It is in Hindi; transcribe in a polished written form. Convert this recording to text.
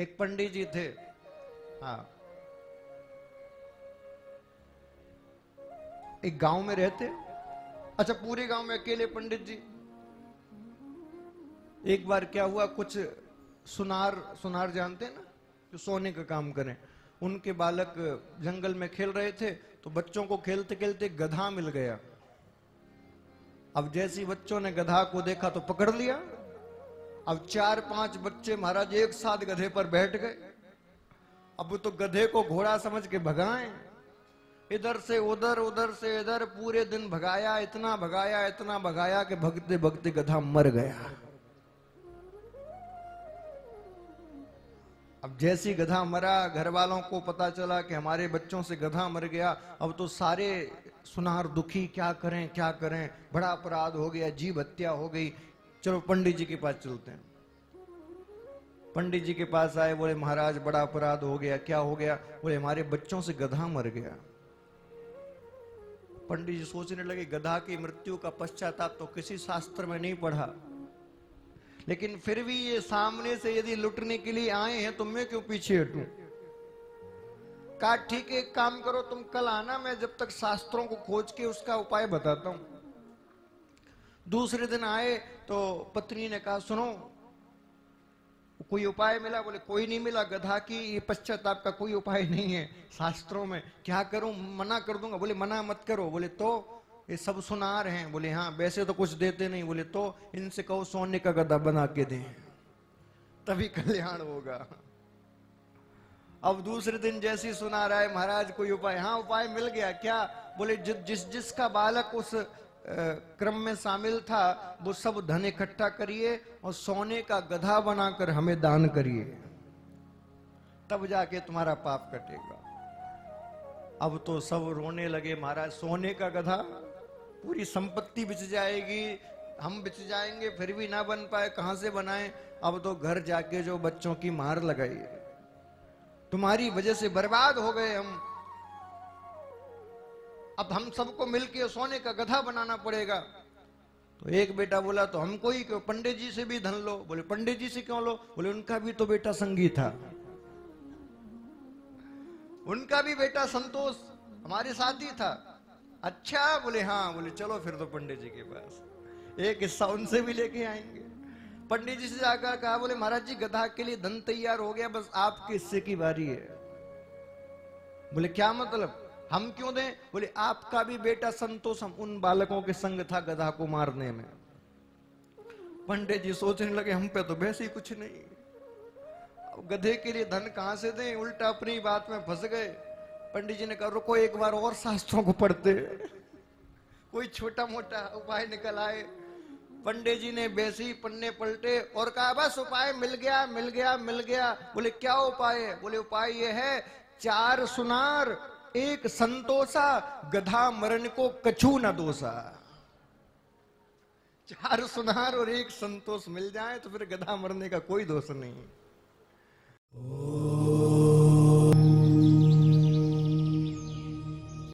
एक पंडित जी थे। हाँ, एक गांव में रहते। अच्छा, पूरे गांव में अकेले पंडित जी। एक बार क्या हुआ, कुछ सुनार, सुनार जानते हैं ना, जो सोने का काम करें, उनके बालक जंगल में खेल रहे थे, तो बच्चों को खेलते खेलते गधा मिल गया। अब जैसी बच्चों ने गधा को देखा तो पकड़ लिया। अब 4-5 बच्चे महाराज एक साथ गधे पर बैठ गए। अब तो गधे को घोड़ा समझ के भगाएं, इधर से उधर, उधर से इधर, पूरे दिन भगाया, इतना भगाया, इतना भगाया कि भगते भगते गधा मर गया। अब जैसी गधा मरा, घर वालों को पता चला कि हमारे बच्चों से गधा मर गया। अब तो सारे सुनार दुखी, क्या करें क्या करें, बड़ा अपराध हो गया, जीव हत्या हो गई। चलो पंडित जी के पास चलते हैं। पंडित जी के पास आए, बोले महाराज बड़ा अपराध हो गया। क्या हो गया? बोले हमारे बच्चों से गधा मर गया। पंडित जी सोचने लगे, गधा की मृत्यु का पश्चाताप तो किसी शास्त्र में नहीं पढ़ा, लेकिन फिर भी ये सामने से यदि लुटने के लिए आए हैं तो मैं क्यों पीछे हटूं। कहा ठीक है, एक काम करो, तुम कल आना, मैं जब तक शास्त्रों को खोज के उसका उपाय बताता हूं। दूसरे दिन आए तो पत्नी ने कहा सुनो, कोई उपाय मिला? बोले कोई नहीं मिला, गधा की पश्चाताप का कोई उपाय नहीं है शास्त्रों में। क्या करूं? मना कर दूंगा। बोले मना मत करो। बोले तो ये सब सुनार हैं। बोले हाँ, वैसे तो कुछ देते नहीं। बोले तो इनसे कहो सोने का गधा बना के दें, तभी कल्याण होगा। अब दूसरे दिन जैसी सुनार आए, महाराज कोई उपाय? हाँ उपाय मिल गया। क्या? बोले जिसका बालक उस क्रम में शामिल था, वो सब धन इकट्ठा करिए और सोने का गधा बनाकर हमें दान करिए, तब जाके तुम्हारा पाप कटेगा। अब तो सब रोने लगे, महाराज सोने का गधा, पूरी संपत्ति बिच जाएगी, हम बिच जाएंगे, फिर भी ना बन पाए, कहां से बनाएं? अब तो घर जाके जो बच्चों की मार लगाई, तुम्हारी वजह से बर्बाद हो गए हम, अब हम सबको मिलके सोने का गधा बनाना पड़ेगा। तो एक बेटा बोला तो हमको ही क्यों, पंडित जी से भी धन लो। बोले पंडित जी से क्यों लो? बोले उनका भी तो बेटा संगी था, उनका भी बेटा संतोष हमारे साथ ही था। अच्छा? बोले हाँ। बोले चलो फिर तो पंडित जी के पास, एक हिस्सा उनसे भी लेके आएंगे। पंडित जी से जाकर कहा, बोले महाराज जी गधा के लिए धन तैयार हो गया, बस आपके हिस्से की बारी है। बोले क्या मतलब, हम क्यों दें? बोले आपका भी बेटा संतोष हम उन बालकों के संग था गधा को मारने में। पंडित जी सोचने लगे, हम पे तो वैसे ही कुछ नहीं, अब गधे के लिए धन कहां से दें, उल्टा अपनी बात में फंस गए। पंडित जी ने कहा रुको, एक बार और शास्त्रों को पढ़ते, कोई छोटा मोटा उपाय निकल आए। पंडित जी ने वैसे ही पन्ने पलटे और कहा बस उपाय मिल गया, मिल गया, मिल गया। बोले क्या उपाय है? बोले उपाय ये है, 4 सुनार 1 संतोषा, गधा मरण को कछु न दोषा। 4 सुनार और 1 संतोष मिल जाए तो फिर गधा मरने का कोई दोष नहीं।